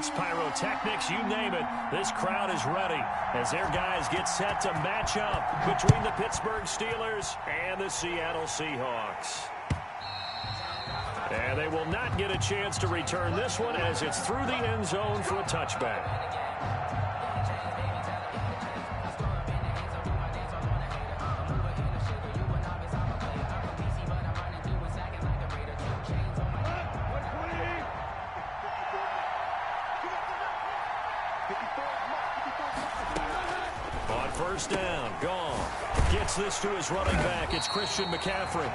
fireworks, pyrotechnics, you name it. This crowd is ready as their guys get set to match up between the Pittsburgh Steelers and the Seattle Seahawks. And they will not get a chance to return this one as it's through the end zone for a touchback. On first down, gone. Gets this to his running back. It's Christian McCaffrey.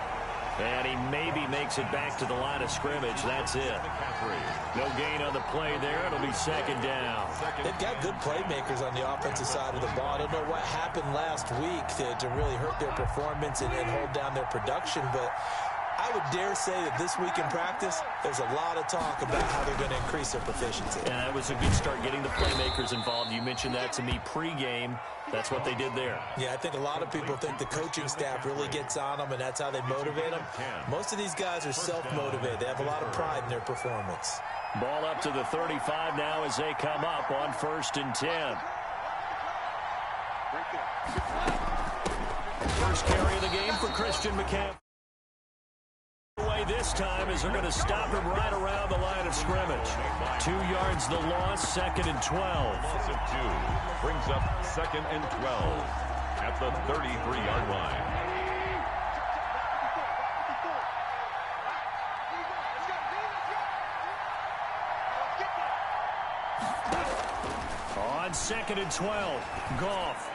And he maybe makes it back to the line of scrimmage. That's it. No gain on the play there. It'll be second down. They've got good playmakers on the offensive side of the ball. I don't know what happened last week to really hurt their performance and hold down their production, but I would dare say that this week in practice, there's a lot of talk about how they're going to increase their proficiency. And that was a good start getting the playmakers involved. You mentioned that to me pregame. That's what they did there. Yeah, I think a lot of people think the coaching staff really gets on them, and that's how they motivate them. Most of these guys are self-motivated. They have a lot of pride in their performance. Ball up to the 35 now as they come up on 1st and 10. First carry of the game for Christian McCaffrey. This time as they're going to stop him right around the line of scrimmage. 2 yards the loss, 2nd and 12. Loss of 2 brings up 2nd and 12 at the 33-yard line. On 2nd and 12, Goff.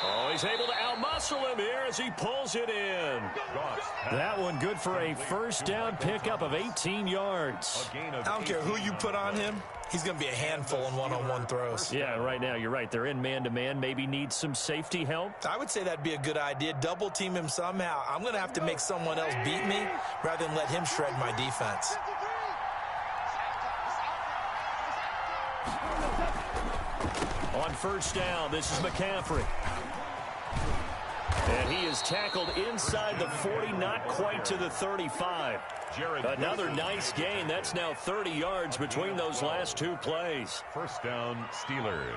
Oh, he's able to outmuscle him here as he pulls it in. That one good for a first down pickup of 18 yards. I don't care who you put on him. He's going to be a handful in one-on-one throws. Yeah, right now, you're right. They're in man-to-man. Maybe need some safety help. I would say that'd be a good idea. Double team him somehow. I'm going to have to make someone else beat me rather than let him shred my defense. On first down, this is McCaffrey. And he is tackled inside the 40, not quite to the 35. Another nice gain. That's now 30 yards between those last 2 plays. First down, Steelers.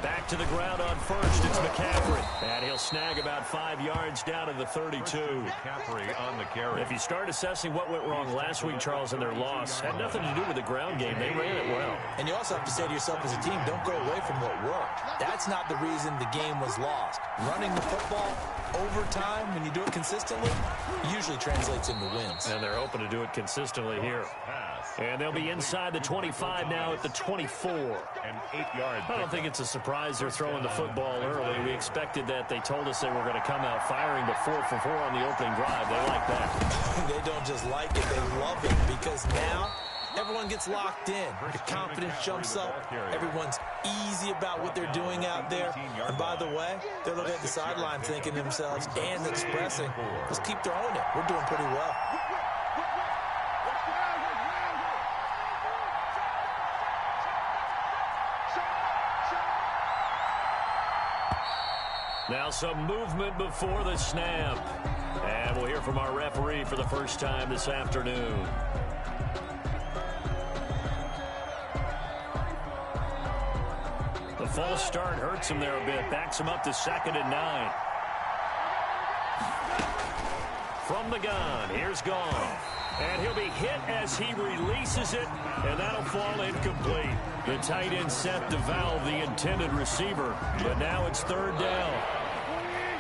Back to the ground on first. It's McCaffrey. And he'll snag about 5 yards down to the 32. McCaffrey on the carry. If you start assessing what went wrong last week, Charles, in their loss, had nothing to do with the ground game. They ran it well. And you also have to say to yourself as a team, don't go away from what worked. That's not the reason the game was lost. Running the football over time, when you do it consistently, usually translates into wins. And they're hoping to do it consistently here. And they'll be inside the 25 now at the 24. An 8-yard. I don't think it's a surprise they're throwing the football early. We expected that. They told us they were going to come out firing the 4 for 4 on the opening drive. They like that. They don't just like it, they love it, because now everyone gets locked in. The confidence jumps up. Everyone's easy about what they're doing out there. And by the way, they're looking at the sideline thinking to themselves and expressing, let's keep throwing it. We're doing pretty well. Now some movement before the snap. And we'll hear from our referee for the first time this afternoon. The false start hurts him there a bit. Backs him up to 2nd and 9. From the gun, here's Goff. And he'll be hit as he releases it, and that'll fall incomplete. The tight end set to valve the intended receiver, but now it's 3rd down.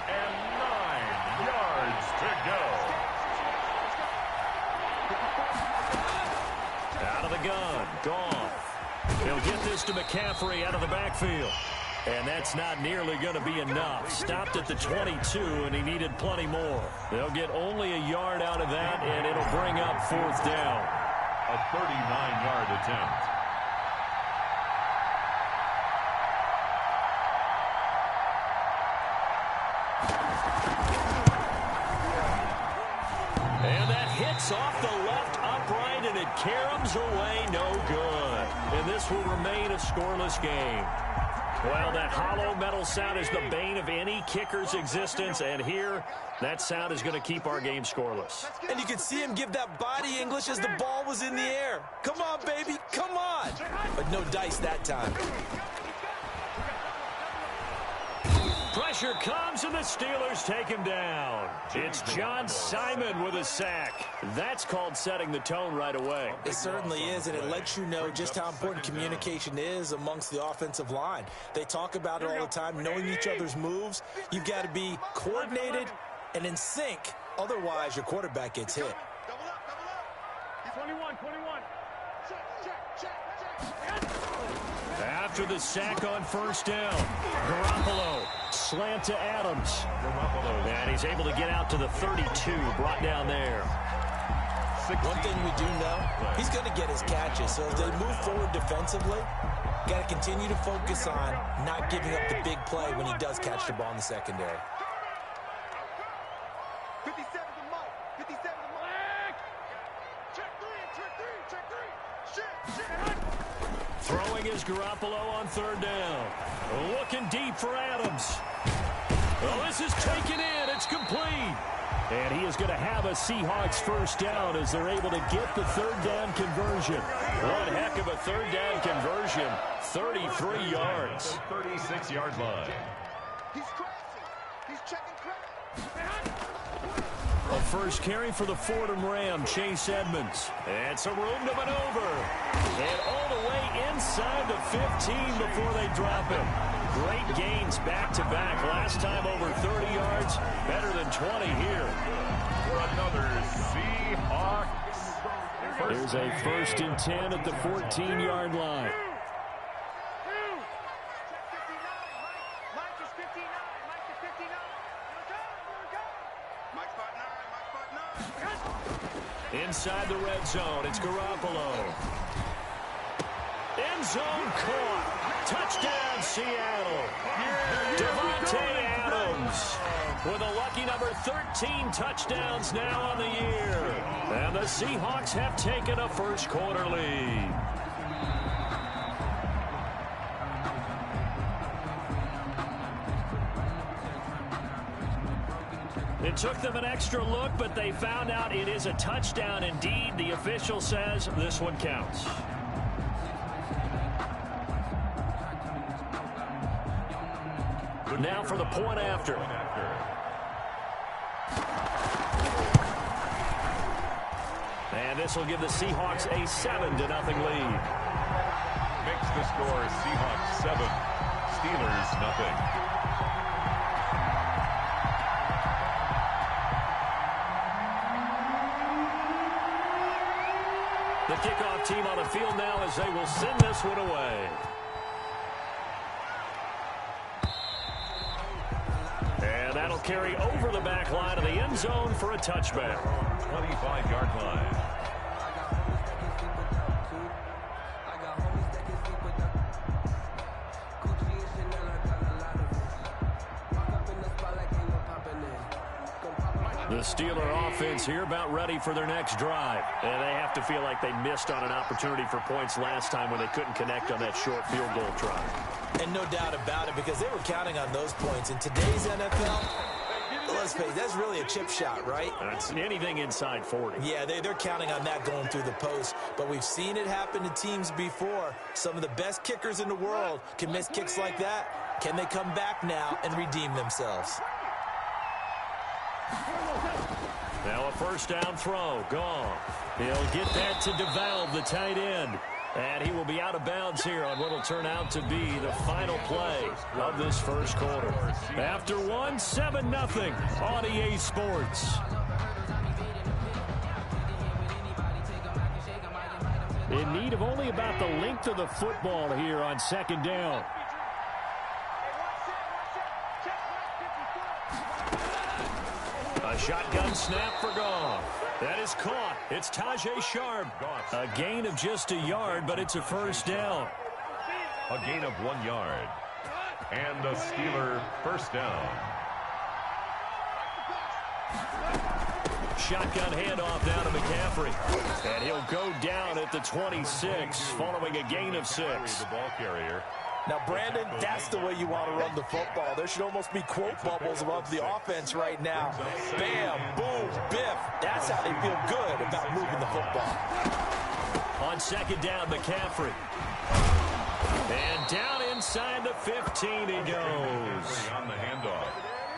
And 9 yards to go. Out of the gun, Goff. He'll get this to McCaffrey out of the backfield. And that's not nearly going to be enough. Stopped at the 22, and he needed plenty more. They'll get only a yard out of that, and it'll bring up 4th down. A 39-yard attempt. And that hits off the left upright, and it caroms away no good. And this will remain a scoreless game. Well, that hollow metal sound is the bane of any kicker's existence, and here, that sound is going to keep our game scoreless. And you could see him give that body English as the ball was in the air. Come on, baby, come on. But no dice that time. Pressure comes, and the Steelers take him down. It's John Simon with a sack. That's called setting the tone right away. It certainly is, and it lets you know just how important communication is amongst the offensive line. They talk about it all the time, knowing each other's moves. You've got to be coordinated and in sync. Otherwise, your quarterback gets hit. Double up. 21. Check. After the sack on first down, Garoppolo slant to Adams. And he's able to get out to the 32, brought down there. One thing we do know, he's going to get his catches. So as they move forward defensively, got to continue to focus on not giving up the big play when he does catch the ball in the secondary. 57 to Mike. Check three. Shit. Throwing is Garoppolo on third down. Looking deep for Adams. Well, this is taken in. It's complete. And he is going to have a Seahawks first down as they're able to get the third down conversion. One heck of a third down conversion. 33 yards. 36-yard line. He's crashing. He's checking crash. A first carry for the Fordham Ram, Chase Edmonds. And some room to maneuver. And all the way inside the 15 before they drop him. Great gains back-to-back. Last time over 30 yards, better than 20 here. For another Seahawks. There's a 1st and 10 at the 14-yard line. Mike is 59. Mike's got 9. Inside the red zone, it's Garoppolo. End zone caught. Touchdown, Seattle. Devontae Adams with a lucky number 13 touchdowns now on the year. And the Seahawks have taken a first quarter lead. It took them an extra look, but they found out it is a touchdown indeed. The official says this one counts. Now for the point after. And this will give the Seahawks a 7-0 lead. Makes the score Seahawks 7, Steelers nothing. The kickoff team on the field now as they will send this one away. And that'll carry over the back line of the end zone for a touchback. 25-yard line. The Steeler offense here about ready for their next drive. And they have to feel like they missed on an opportunity for points last time when they couldn't connect on that short field goal try. And no doubt about it, because they were counting on those points. In today's NFL, let's face it, that's really a chip shot, right? That's anything inside 40. Yeah, they're counting on that going through the post. But we've seen it happen to teams before. Some of the best kickers in the world can miss kicks like that. Can they come back now and redeem themselves? Now a first down throw. Gone. He'll get that to DeValve, the tight end. And he will be out of bounds here on what will turn out to be the final play of this first quarter. After one, 7-0 on EA Sports. In need of only about the length of the football here on second down. A shotgun snap for Goff. That is caught. It's Tajae Sharpe. A gain of just a yard, but it's a first down. A gain of 1 yard. And a Steeler first down. Shotgun handoff down to McCaffrey. And he'll go down at the 26 following a gain of 6. The ball carrier. Now, Brandon, that's the way you want to run the football. There should almost be quote bubbles above the offense right now. Bam, boom, biff. That's how they feel good about moving the football. On second down, McCaffrey. And down inside the 15 he goes. On the handoff.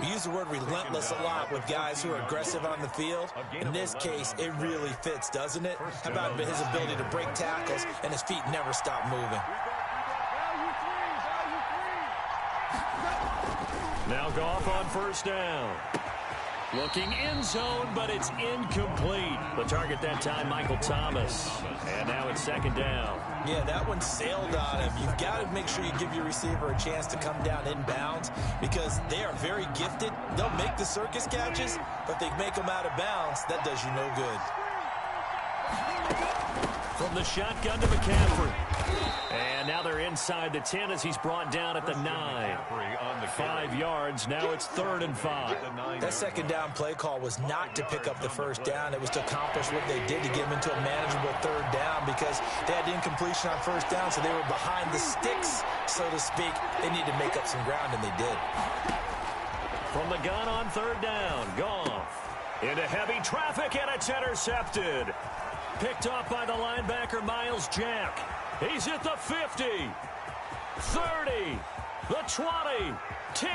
We use the word relentless a lot with guys who are aggressive on the field. In this case, it really fits, doesn't it? How about his ability to break tackles and his feet never stop moving? Now Goff on first down. Looking in zone, but it's incomplete. The target that time, Michael Thomas. And now it's second down. Yeah, that one sailed on him. You've got to make sure you give your receiver a chance to come down inbounds because they are very gifted. They'll make the circus catches, but they make them out of bounds. That does you no good. From the shotgun to McCaffrey. And now they're inside the 10 as he's brought down at the 9. 5 yards. Now it's 3rd and 5. That second down play call was not to pick up the first down. It was to accomplish what they did to get them into a manageable 3rd down because they had incompletion on first down, so they were behind the sticks, so to speak. They need to make up some ground, and they did. From the gun on 3rd down, Goff into heavy traffic, and it's intercepted. Picked off by the linebacker, Miles Jack. He's at the 50, 30, the 20, 10,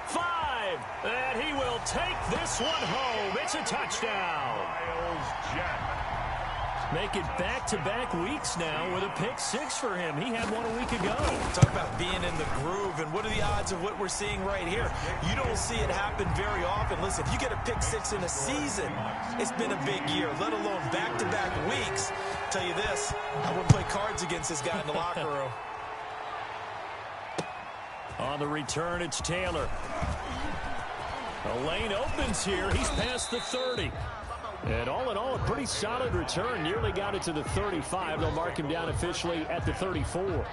5, and he will take this one home. It's a touchdown. Miles Jack. Make it back-to-back weeks now with a pick 6 for him. He had one a week ago. Talk about being in the groove, and what are the odds of what we're seeing right here? You don't see it happen very often. Listen, if you get a pick 6 in a season, it's been a big year, let alone back-to-back weeks. I'll tell you this, I wouldn't play cards against this guy in the locker room. On the return, it's Taylor. The lane opens here. He's past the 30. And all in all, a pretty solid return. Nearly got it to the 35. They'll mark him down officially at the 34.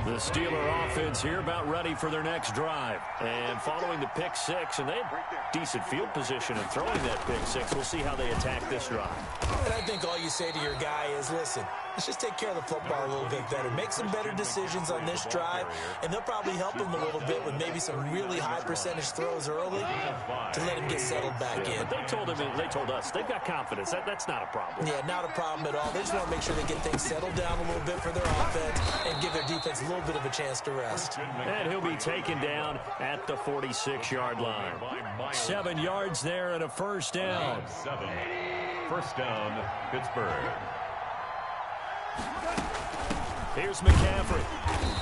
The Steeler offense here about ready for their next drive. And following the pick 6, and they had decent field position in throwing that pick 6. We'll see how they attack this drive. And I think all you say to your guy is, listen, let's just take care of the football a little bit better. Make some better decisions on this drive, and they'll probably help him a little bit with maybe some really high percentage throws early to let him get settled back in. But they told us they've got confidence. That's not a problem. Yeah, not a problem at all. They just want to make sure they get things settled down a little bit for their offense and give their defense a little bit of a chance to rest. And he'll be taken down at the 46-yard line. 7 yards there and a first down. 7. First down, Pittsburgh. Here's McCaffrey.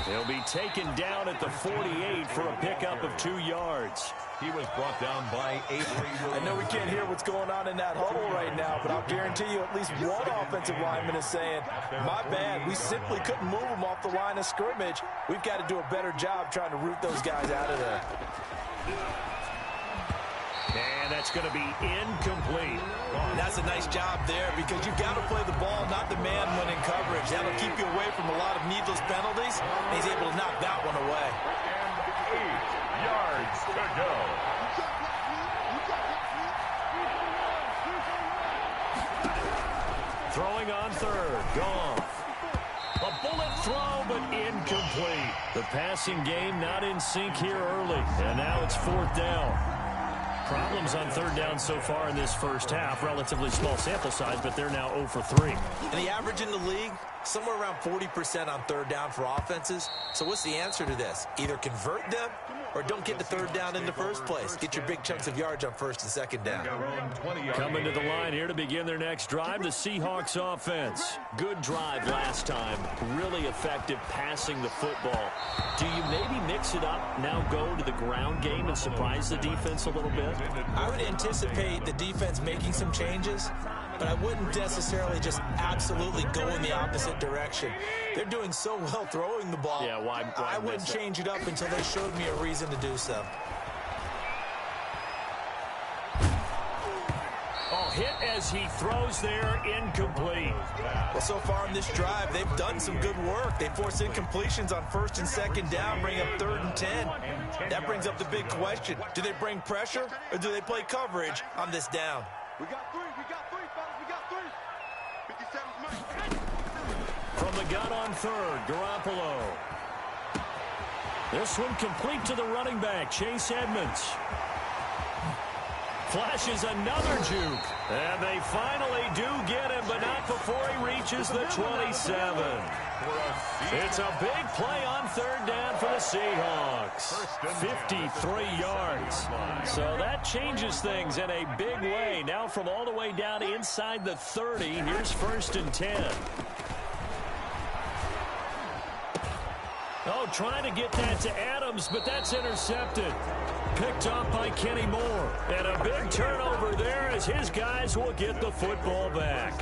He'll be taken down at the 48 for a pickup of 2 yards. He was brought down by 8. I know we can't hear what's going on in that huddle right now, but I'll guarantee you at least one offensive lineman is saying, my bad, we simply couldn't move them off the line of scrimmage. We've got to do a better job trying to root those guys out of there. And that's going to be incomplete. That's a nice job there because you've got to play the ball, not the man when in coverage. That'll keep you away from a lot of needless penalties. And he's able to knock that one away. And 8 yards to go. Throwing on 3rd, Goff. A bullet throw, but incomplete. The passing game not in sync here early. And now it's 4th down. Problems on 3rd down so far in this first half. Relatively small sample size, but they're now 0 for 3. And the average in the league, somewhere around 40% on 3rd down for offenses. So what's the answer to this? Either convert them or don't get the 3rd down in the first place. Get your big chunks of yards on 1st and 2nd down. Coming to the line here to begin their next drive, the Seahawks offense. Good drive last time. Really effective passing the football. Do you maybe mix it up, now go to the ground game and surprise the defense a little bit? I would anticipate the defense making some changes, but I wouldn't necessarily just absolutely go in the opposite direction. They're doing so well throwing the ball. Yeah, why I wouldn't change it up until they showed me a reason to do so. Oh, hit as he throws there, incomplete. Well, so far in this drive, they've done some good work. They force incompletions on 1st and 2nd down, bring up 3rd and 10. That brings up the big question. Do they bring pressure or do they play coverage on this down? We got 3, fellas, we got 3. 57's Mike. From the gun on 3rd, Garoppolo. This one complete to the running back, Chase Edmonds. Flashes another juke. And they finally do get him, but not before he reaches the 27. It's a big play on third down for the Seahawks. 53 yards. So that changes things in a big way. Now from all the way down inside the 30, here's 1st and 10. Oh, trying to get that to Adams, but that's intercepted. Picked off by Kenny Moore. And a big turnover there as his guys will get the football back.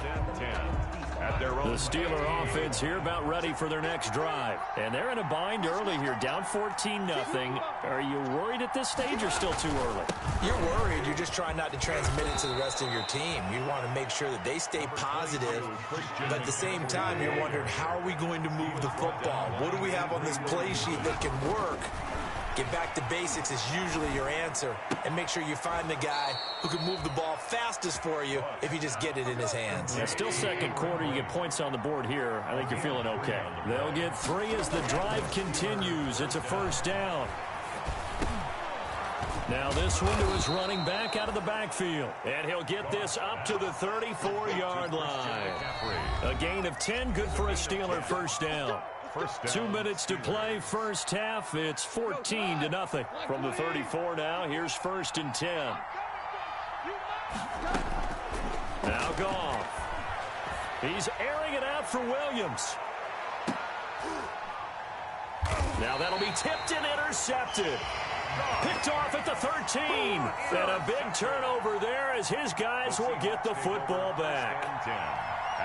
The Steeler offense here about ready for their next drive. And they're in a bind early here, down 14-0. Are you worried at this stage or still too early? You're worried. You're just trying not to transmit it to the rest of your team. You want to make sure that they stay positive. But at the same time, you're wondering, how are we going to move the football? What do we have on this play sheet that can work? Get back to basics is usually your answer. And make sure you find the guy who can move the ball fastest for you if you just get it in his hands. Yeah, still second quarter. You get points on the board here. I think you're feeling okay. They'll get 3 as the drive continues. It's a 1st down. Now this one to his running back out of the backfield. And he'll get this up to the 34-yard line. A gain of 10, good for a Steeler 1st down. 2 minutes to play, first half. It's 14-0. From the 34 now, here's 1st and 10. Now Goff. He's airing it out for Williams. Now that'll be tipped and intercepted. Picked off at the 13. And a big turnover there as his guys will get the football back.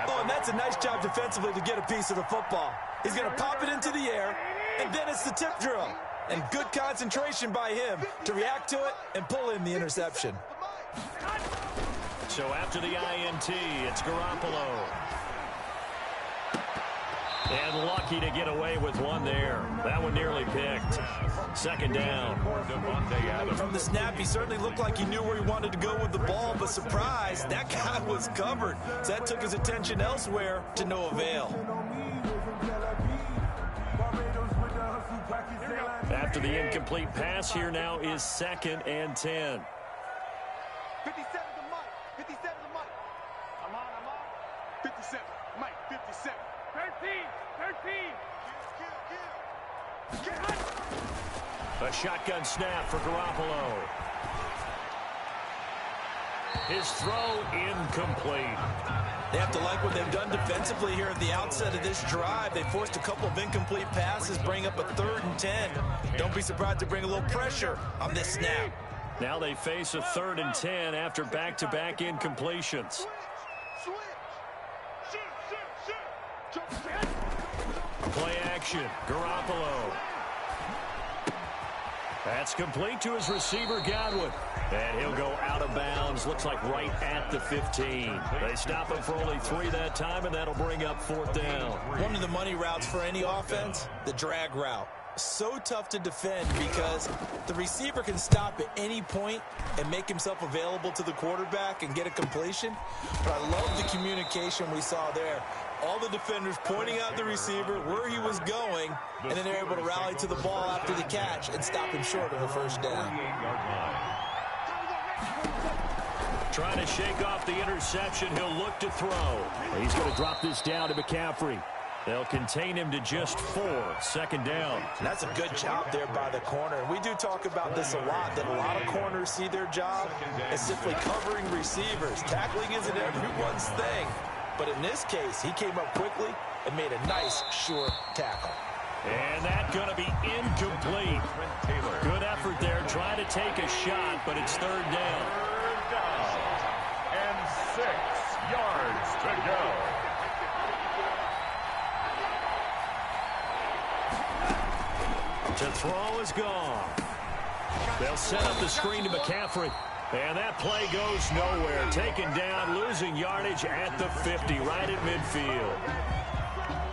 Oh, and that's a nice job defensively to get a piece of the football. He's going to pop it into the air, and then it's the tip drill. And good concentration by him to react to it and pull in the interception. So after the INT, it's Garoppolo. And lucky to get away with one there. That one nearly picked. 2nd down. From the snap, he certainly looked like he knew where he wanted to go with the ball, but surprise, that guy was covered. So that took his attention elsewhere to no avail. After the incomplete pass, here now is 2nd and 10. 57 to Mike. 57 to Mike. I'm on. 57. Mike, 57. 13. A shotgun snap for Garoppolo. His throw incomplete. They have to like what they've done defensively here at the outset of this drive. They forced a couple of incomplete passes, bring up a 3rd and 10. Don't be surprised to bring a little pressure on this snap. Now they face a 3rd and 10 after back-to-back incompletions. Play action, Garoppolo. That's complete to his receiver, Godwin. And he'll go out of bounds, looks like right at the 15. They stop him for only 3 that time, and that'll bring up 4th down. One of the money routes for any offense, the drag route. So tough to defend because the receiver can stop at any point and make himself available to the quarterback and get a completion. But I love the communication we saw there. All the defenders pointing out the receiver, where he was going, and then they're able to rally to the ball after the catch and stop him short of the 1st down. Trying to shake off the interception. He'll look to throw. He's going to drop this down to McCaffrey. They'll contain him to just 4. 2nd down. And that's a good job there by the corner. We do talk about this a lot, that a lot of corners see their job as simply covering receivers. Tackling isn't everyone's thing. But in this case, he came up quickly and made a nice, sure tackle. And that's going to be incomplete. Good effort there, trying to take a shot, but it's 3rd down. 3rd down and 6 yards to go. To throw is gone. They'll set up the screen to McCaffrey. And that play goes nowhere. Taken down, losing yardage at the 50, right at midfield.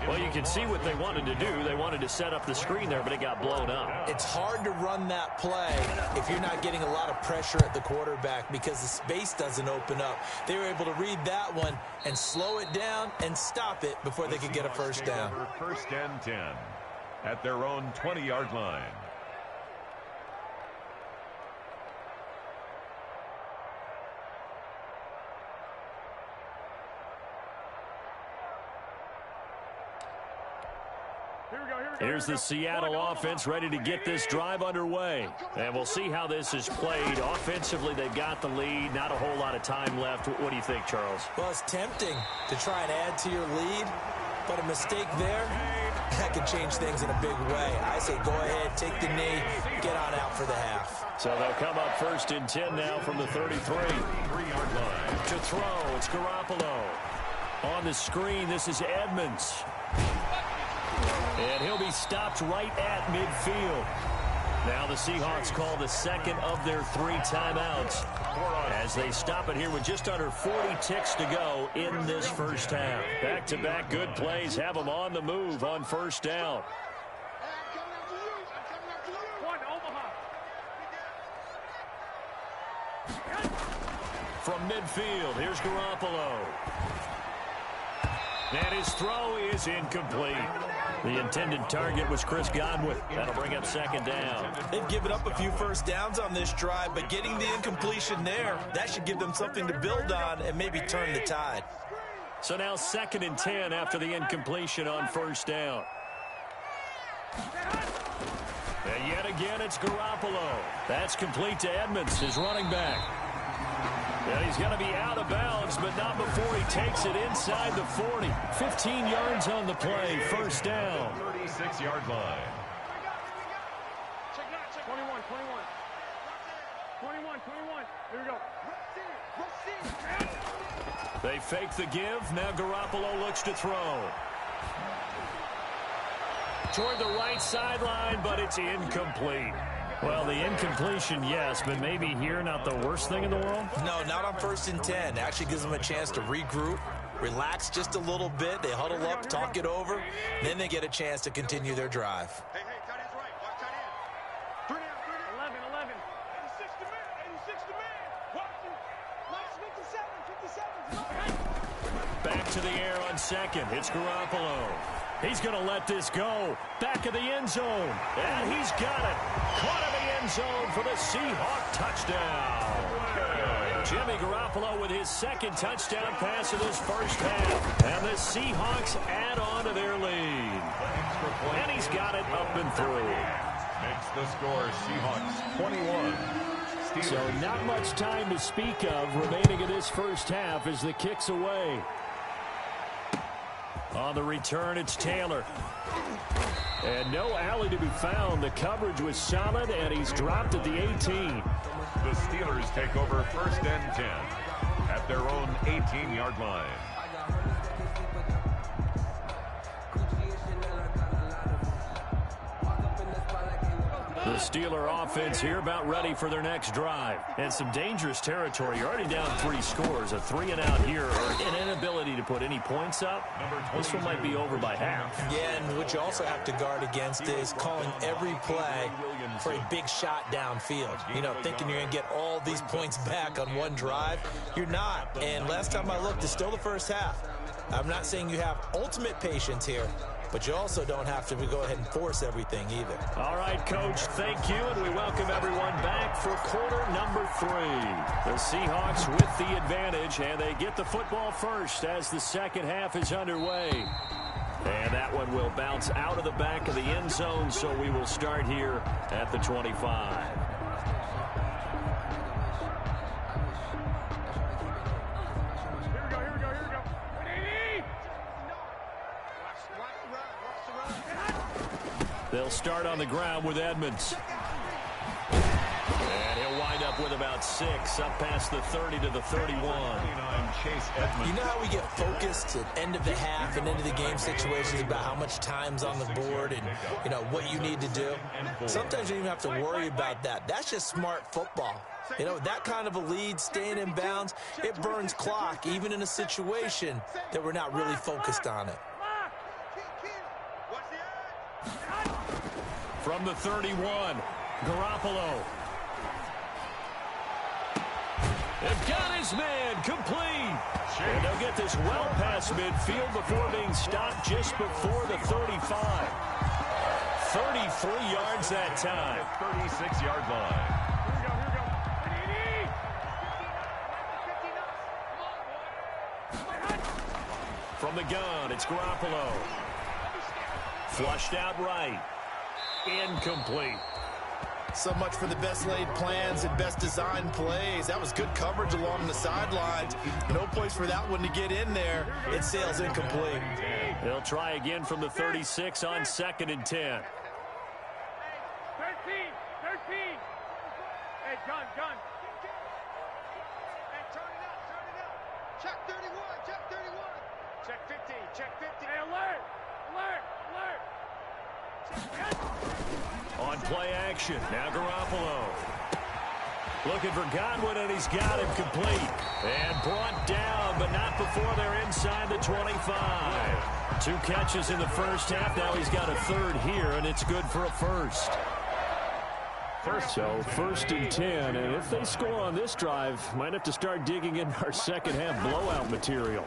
Well, you can see what they wanted to do. They wanted to set up the screen there, but it got blown up. It's hard to run that play if you're not getting a lot of pressure at the quarterback because the space doesn't open up. They were able to read that one and slow it down and stop it before they could get a 1st down. 1st and 10. at their own 20-yard line. Here's the Seattle offense ready to get this drive underway. And we'll see how this is played. Offensively, they've got the lead. Not a whole lot of time left. What do you think, Charles? Well, it's tempting to try and add to your lead, but a mistake there, that could change things in a big way. I say go ahead, take the knee, get on out for the half. So they'll come up 1st and 10 now from the 33. 3-yard line. To throw, it's Garoppolo. On the screen, this is Edmonds. And he'll be stopped right at midfield. Now the Seahawks call the second of their 3 timeouts as they stop it here with just under 40 ticks to go in this first half. Back-to-back good plays have them on the move on 1st down. From midfield, here's Garoppolo. And his throw is incomplete. The intended target was Chris Godwin. That'll bring up 2nd down. They've given up a few first downs on this drive, but getting the incompletion there, that should give them something to build on and maybe turn the tide. So now 2nd and 10 after the incompletion on 1st down. And yet again, it's Garoppolo. That's complete to Edmonds, his running back. And he's going to be out of bounds, but not before he takes it inside the 40. 15 yards on the play, 1st down. 36-yard line. Check 21. 21. Here we go. They fake the give. Now Garoppolo looks to throw. Toward the right sideline, but it's incomplete. Well, the incompletion, yes, but maybe here not the worst thing in the world? No, not on 1st and 10. Actually gives them a chance to regroup, relax just a little bit. They huddle up, talk it over. Then they get a chance to continue their drive. Hey, tight end's right. Watch tight end. 3 down. 11. 86 to man. 86 to man. Watch him. Nice 57. Back to the air on 2nd. It's Garoppolo. He's going to let this go. Back of the end zone. And he's got it. Caught in the end zone for the Seahawk touchdown. Jimmy Garoppolo with his 2nd touchdown pass of this first half. And the Seahawks add on to their lead. And he's got it up and through. Makes the score Seahawks 21. Steelers. So not much time to speak of remaining in this first half as the kick's away. On the return, it's Taylor. And no alley to be found. The coverage was solid, and he's dropped at the 18. The Steelers take over 1st and 10 at their own 18-yard line. The Steeler offense here about ready for their next drive. And some dangerous territory. You're already down 3 scores. A 3-and-out here or an inability to put any points up. This one might be over by half. Yeah, and what you also have to guard against is calling every play for a big shot downfield. You know, thinking you're going to get all these points back on one drive. You're not. And last time I looked, it's still the first half. I'm not saying you have ultimate patience here, but you also don't have to go ahead and force everything either. All right, Coach, thank you, and we welcome everyone back for quarter number 3. The Seahawks with the advantage, and they get the football first as the second half is underway. And that one will bounce out of the back of the end zone, so we will start here at the 25. They'll start on the ground with Edmonds. And he'll wind up with about 6, up past the 30 to the 31. Chase Edmonds. You know how we get focused at end of the half and end of the game situations about how much time's on the board and, you know, what you need to do? Sometimes you don't even have to worry about that. That's just smart football. You know, that kind of a lead, staying in bounds, it burns clock, even in a situation that we're not really focused on it. From the 31, Garoppolo. They've got his man complete. And they'll get this well past midfield before being stopped just before the 35. 33 yards that time. 36-yard line. From the gun, it's Garoppolo. Flushed out right. Incomplete. So much for the best laid plans and best designed plays. That was good coverage along the sidelines. No place for that one to get in there. It sails incomplete. They'll try again from the 36 on 2nd and 10. 13. Hey, gun. Hey, turn it up. Check 31. Check 50. Hey, alert. On play action, now Garoppolo. Looking for Godwin, and he's got him complete. And brought down, but not before they're inside the 25. 2 catches in the first half. Now he's got a third here, and it's good for a first. So 1st and 10, and if they score on this drive, might have to start digging in our second half blowout material.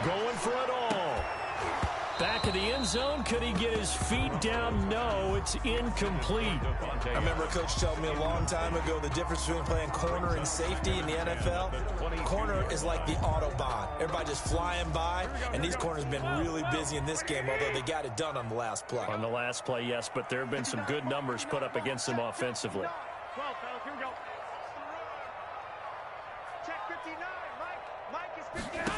Going for it all. Back of the end zone. Could he get his feet down? No, it's incomplete. I remember a coach telling me a long time ago the difference between playing corner and safety in the NFL. Corner is like the Autobahn. Everybody just flying by, and these corners have been really busy in this game, although they got it done on the last play. On the last play, yes, but there have been some good numbers put up against them offensively. 12, fellas, here we go. Check 59. Mike is 59.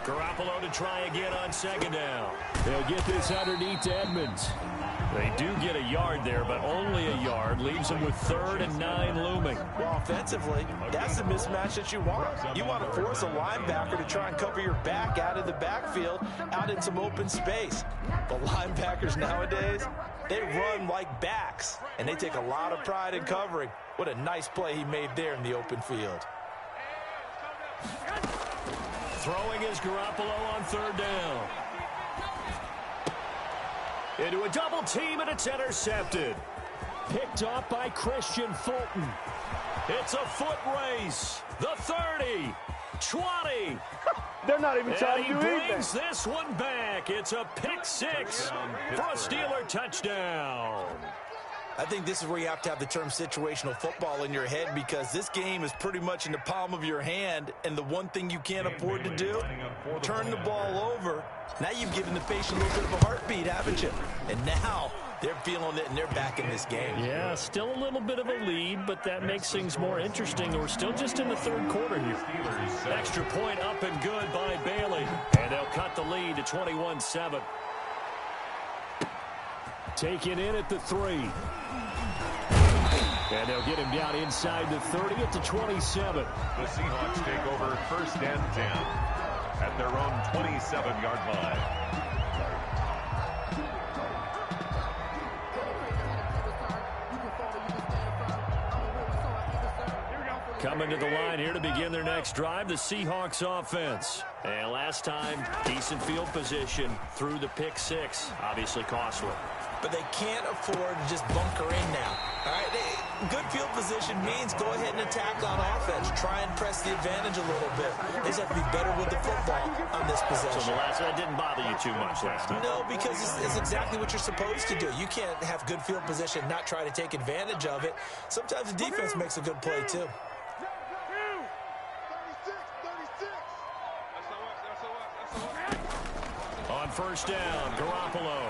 Garoppolo to try again on 2nd down. They'll get this underneath to Edmonds. They do get a yard there, but only a yard. Leaves them with 3rd and 9 looming. Well, offensively, that's the mismatch that you want. You want to force a linebacker to try and cover your back out of the backfield, out in some open space. The linebackers nowadays, they run like backs, and they take a lot of pride in covering. What a nice play he made there in the open field. Throwing is Garoppolo on 3rd down. Into a double team, and it's intercepted. Picked off by Christian Fulton. It's a foot race. The 30, 20. They're not even trying to do anything. He brings this one back. It's a pick 6 for a Steeler touchdown. I think this is where you have to have the term situational football in your head, because this game is pretty much in the palm of your hand, and the one thing you can't afford to do, turn the ball over. Now you've given the patient a little bit of a heartbeat, haven't you? And now they're feeling it, and they're back in this game. Yeah, still a little bit of a lead, but that makes things more interesting. We're still just in the 3rd quarter here. Extra point up and good by Bailey, and they'll cut the lead to 21-7. Taken in at the 3. And they'll get him down inside the 30 at the 27. The Seahawks take over 1st and 10 at their own 27-yard line. Coming to the line here to begin their next drive, the Seahawks offense. And last time, decent field position through the pick 6. Obviously costly. But they can't afford to just bunker in now. All right, good field position means go ahead and attack on offense. Try and press the advantage a little bit. They just have to be better with the football on this possession. So the last that didn't bother you too much last time. No, because it's exactly what you're supposed to do. You can't have good field position, not try to take advantage of it. Sometimes the defense makes a good play too. 36. On 1st down, Garoppolo.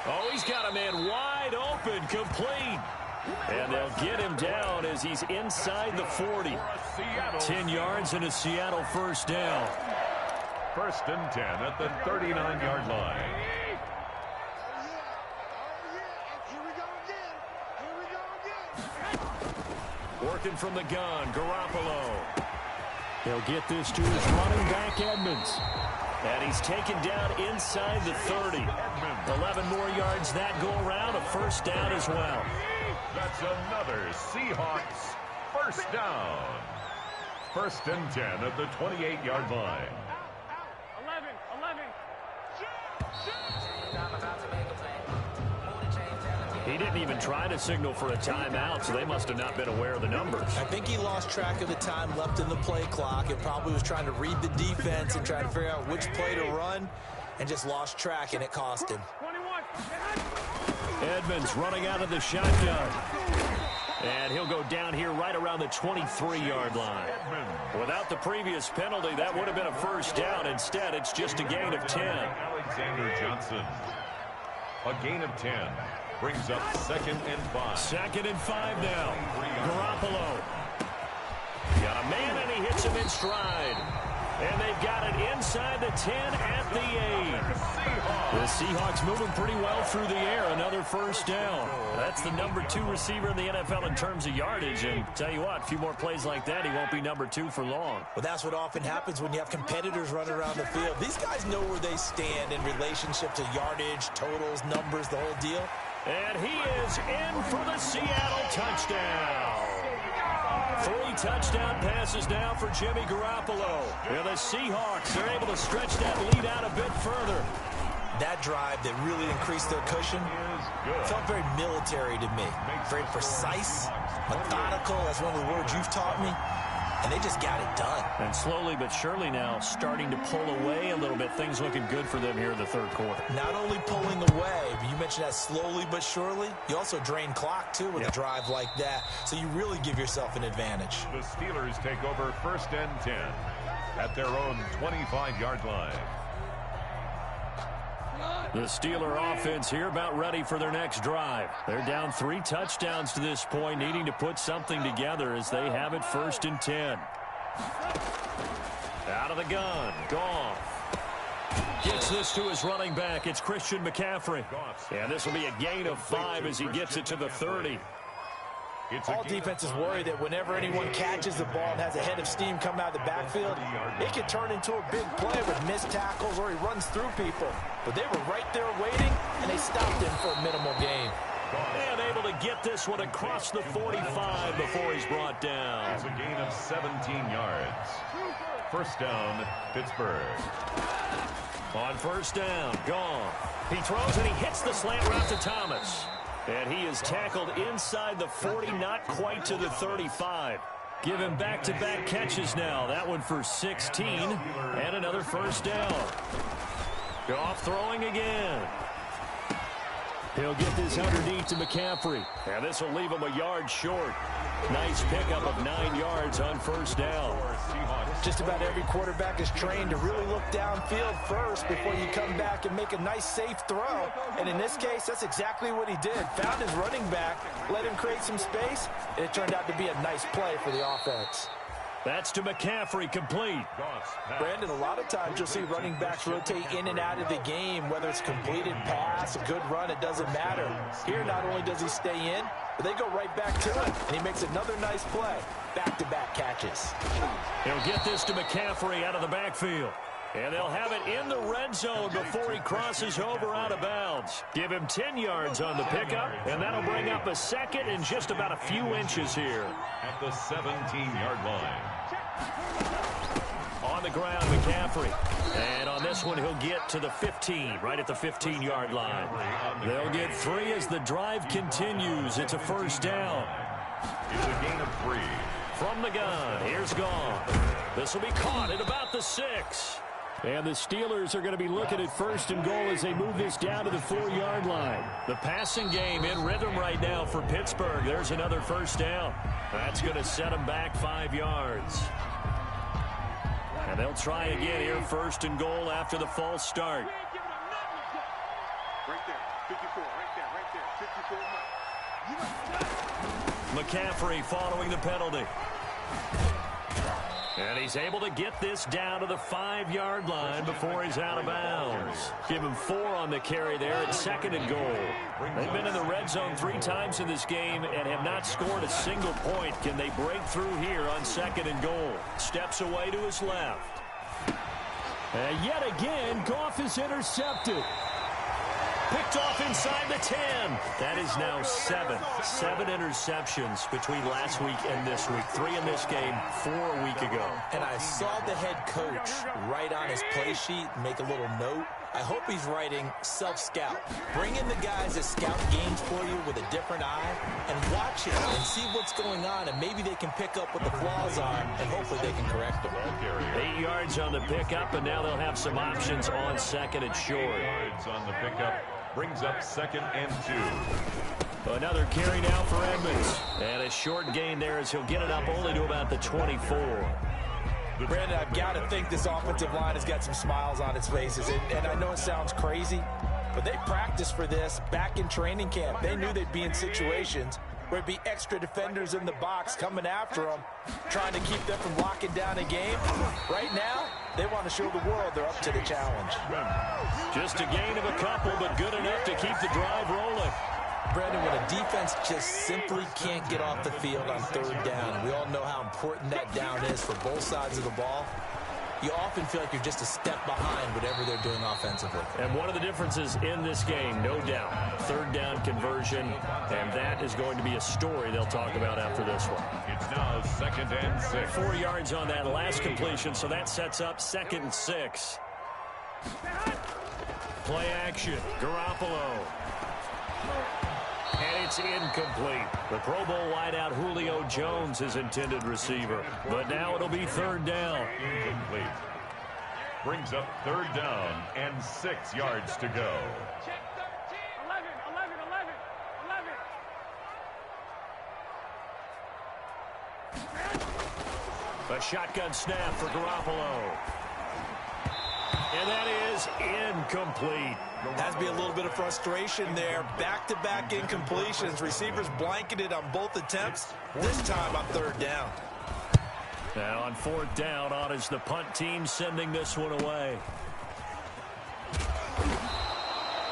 Oh, he's got a man wide open, complete. And they'll get him down as he's inside the 40. 10 yards and a Seattle 1st down. 1st and 10 at the 39-yard line. Working from the gun, Garoppolo. They'll get this to his running back, Edmonds. And he's taken down inside the 30. 11 more yards that go around, a 1st down as well. That's another Seahawks 1st down. 1st and 10 at the 28-yard line. 11. He didn't even try to signal for a timeout, so they must have not been aware of the numbers. I think he lost track of the time left in the play clock and probably was trying to read the defense and trying to figure out which play to run. and just lost track, and it cost him. Edmonds running out of the shotgun. And he'll go down here right around the 23-yard line. Without the previous penalty, that would have been a first down. Instead, it's just a gain of 10. Alexander Johnson. A gain of 10 brings up 2nd and 5. 2nd and 5 now. Garoppolo. Got a man, and he hits him in stride. And they've got it inside the 10 at the 8. The Seahawks moving pretty well through the air. Another first down. That's the number 2 receiver in the NFL in terms of yardage. And tell you what, a few more plays like that, he won't be number 2 for long. Well, that's what often happens when you have competitors running around the field. These guys know where they stand in relationship to yardage, totals, numbers, the whole deal. And he is in for the Seattle touchdown. 3 touchdown passes now for Jimmy Garoppolo. And the Seahawks are able to stretch that lead out a bit further. That drive that really increased their cushion felt very military to me. Very precise, methodical. That's one of the words you've taught me. And they just got it done. And slowly but surely now starting to pull away a little bit. Things looking good for them here in the third quarter. Not only pulling away, but you mentioned that slowly but surely. You also drain clock, too, with a drive like that. So you really give yourself an advantage. The Steelers take over 1st and 10 at their own 25-yard line. The Steeler offense here about ready for their next drive. They're down 3 touchdowns to this point, needing to put something together as they have it 1st and 10. Out of the gun, Goff. Gets this to his running back. It's Christian McCaffrey. And this will be a gain of 5 as he gets it to the 30. All defenses worry that whenever anyone catches the ball and has a head of steam come out of the backfield, it can turn into a big play with missed tackles or he runs through people. But they were right there waiting, and they stopped him for a minimal gain. And able to get this one across the 45 before he's brought down. It's a gain of 17 yards. First down, Pittsburgh. On first down, Goff. He throws and he hits the slant route to Thomas. And he is tackled inside the 40, not quite to the 35. Give him back-to-back catches now. That one for 16 and another first down. Goff throwing again. He'll get this underneath to McCaffrey. And this will leave him a yard short. Nice pickup of 9 yards on first down. Just about every quarterback is trained to really look downfield first before you come back and make a nice, safe throw. And in this case, that's exactly what he did. Found his running back, let him create some space, and it turned out to be a nice play for the offense. That's to McCaffrey, complete. Brandon, a lot of times you'll see running backs rotate in and out of the game, whether it's completed pass, a good run, it doesn't matter. Here, not only does he stay in, but they go right back to him, and he makes another nice play. Back-to-back catches. He'll get this to McCaffrey out of the backfield. And they'll have it in the red zone before he crosses over out of bounds. Give him 10 yards on the pickup, and that'll bring up a second and just about a few inches here. At the 17-yard line. On the ground, McCaffrey. And on this one, he'll get to the 15, right at the 15-yard line. They'll get 3 as the drive continues. It's a first down. It's a gain of 3. From the gun, here's Goff. This will be caught at about the 6. And the Steelers are going to be looking at first and goal as they move this down to the 4-yard line. The passing game in rhythm right now for Pittsburgh. There's another first down. That's going to set them back 5 yards. And they'll try again here, first and goal after the false start. Right there, 54, right there, 54. McCaffrey following the penalty. And he's able to get this down to the 5-yard line before he's out of bounds. Give him 4 on the carry there at second and goal. They've been in the red zone 3 times in this game and have not scored a single point. Can they break through here on second and goal? Steps away to his left. And yet again, Goff is intercepted. Picked off inside the 10. That is now 7 interceptions between last week and this week. 3 in this game, 4 a week ago. And I saw the head coach write on his play sheet, make a little note I hope he's writing self-scout. Bring in the guys that scout games for you with a different eye and watch it and see what's going on, and maybe they can pick up what the flaws are, and hopefully they can correct them. 8 yards on the pickup, and now they'll have some options on second and short. 8 yards on the pickup brings up 2nd and 2. Another carry now for Edmonds. And a short gain there as he'll get it up only to about the 24. Brandon, I've got to think this offensive line has got some smiles on its faces. And I know it sounds crazy, but they practiced for this back in training camp. They knew they'd be in situations where it'd be extra defenders in the box coming after them, trying to keep them from locking down a game. Right now, they want to show the world they're up to the challenge. Just a gain of a couple, but good enough to keep the drive rolling. Brandon, when a defense just simply can't get off the field on 3rd down, we all know how important that down is for both sides of the ball, you often feel like you're just a step behind whatever they're doing offensively. And one of the differences in this game, no doubt, 3rd down conversion, and that is going to be a story they'll talk about after this one. It's now 2nd and 6. 4 yards on that last completion, so that sets up 2nd and 6. Play action, Garoppolo. And it's incomplete. The Pro Bowl wideout Julio Jones is intended receiver. But now it'll be 3rd down. Incomplete. Brings up 3rd down and 6 yards to go. Check 13. 11. A shotgun snap for Garoppolo. And that is incomplete. Has to be a little bit of frustration there. Back-to-back incompletions. Receivers blanketed on both attempts. This time on 3rd down. Now on 4th down, on is the punt team sending this one away.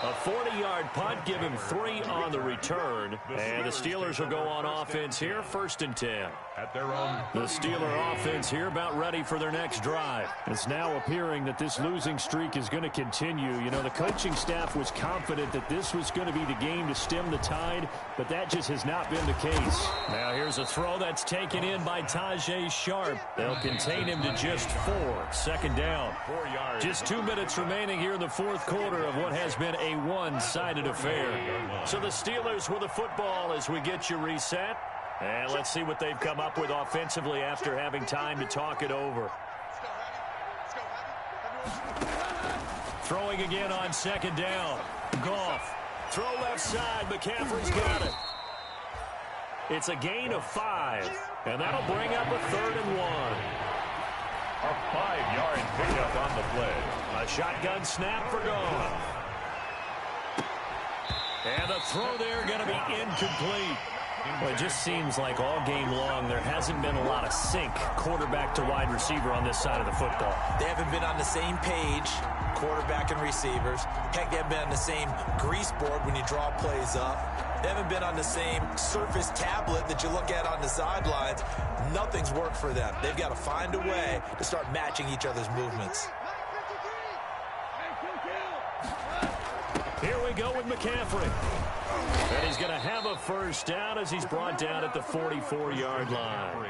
A 40-yard punt, give him 3 on the return. And the Steelers will go on offense here, 1st and 10. At their own. The Steeler offense here about ready for their next drive. It's now appearing that this losing streak is going to continue. You know, the coaching staff was confident that this was going to be the game to stem the tide, but that just has not been the case. Now here's a throw that's taken in by Tajae Sharpe. They'll contain him to just 4. 2nd down. 4 yards. Just 2 minutes remaining here in the 4th quarter of what has been a one-sided affair. So the Steelers with the football as we get you reset. And let's see what they've come up with offensively after having time to talk it over. Throwing again on 2nd down. Goff. Throw left side. McCaffrey's got it. It's a gain of 5. And that'll bring up a 3rd and 1. A 5-yard pickup on the play. A shotgun snap for Goff. And the throw there going to be incomplete. Well, it just seems like all game long there hasn't been a lot of sync quarterback to wide receiver on this side of the football. They haven't been on the same page, quarterback and receivers. Heck, they haven't been on the same grease board when you draw plays up. They haven't been on the same surface tablet that you look at on the sidelines. Nothing's worked for them. They've got to find a way to start matching each other's movements. Here we go with McCaffrey. And he's going to have a 1st down as he's brought down at the 44-yard line.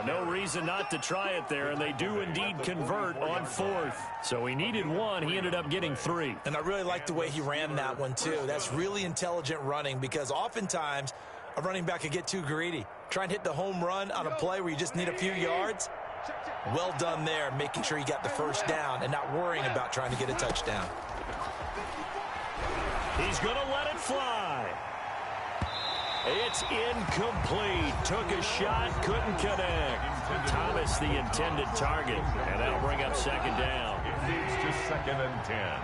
No reason not to try it there, and they do indeed convert on 4th. So he needed 1. He ended up getting 3. And I really like the way he ran that one, too. That's really intelligent running because oftentimes a running back can get too greedy. Try and hit the home run on a play where you just need a few yards. Well done there, making sure you got the 1st down and not worrying about trying to get a touchdown. He's going to let it fly. It's incomplete. Took a shot, couldn't connect. Thomas, the intended target. And that'll bring up 2nd down. It leads to 2nd and 10.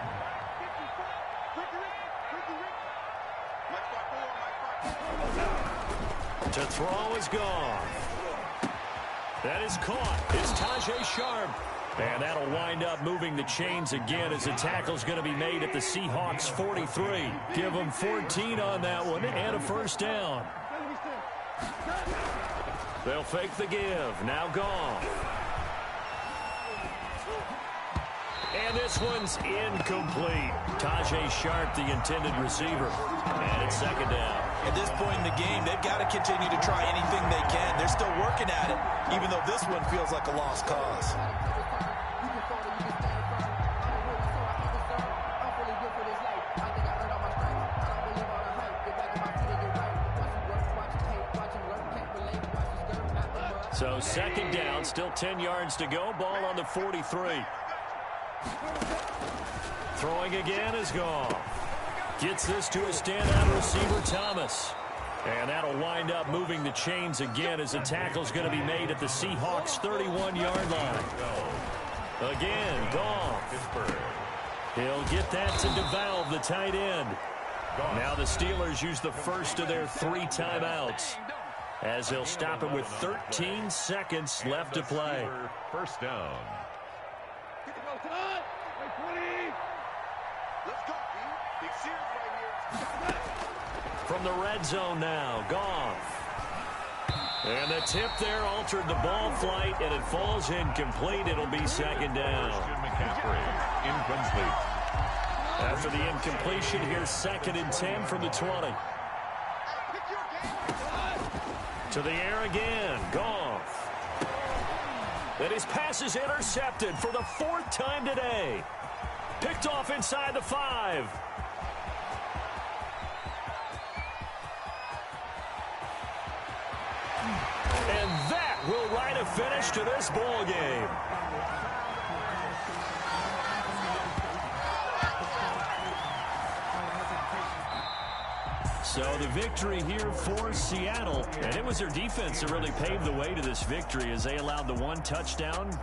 To throw is gone. That is caught. It's Tajae Sharpe. And that'll wind up moving the chains again as the tackle's going to be made at the Seahawks 43. Give them 14 on that one and a 1st down. They'll fake the give. Now Goff. And this one's incomplete. Tajae Sharpe, the intended receiver. And it's 2nd down. At this point in the game, they've got to continue to try anything they can. They're still working at it, even though this one feels like a lost cause. So second down, still 10 yards to go. Ball on the 43. Throwing again is Goff. Gets this to a standout receiver, Thomas. And that'll wind up moving the chains again as the tackle's going to be made at the Seahawks' 31-yard line. Again, Goff. He'll get that to DeValve, the tight end. Now the Steelers use the first of their 3 timeouts as they'll stop it with 13 seconds left to play. First down. From the red zone now, Goff. And the tip there altered the ball flight, and it falls incomplete. It'll be second down. McCaffrey, incomplete. After the incompletion, here's 2nd and 10 from the 20. To the air again, Goff. And his pass is intercepted for the 4th time today. Picked off inside the 5. And that will write a finish to this ball game. So the victory here for Seattle, and it was their defense that really paved the way to this victory as they allowed the 1 touchdown.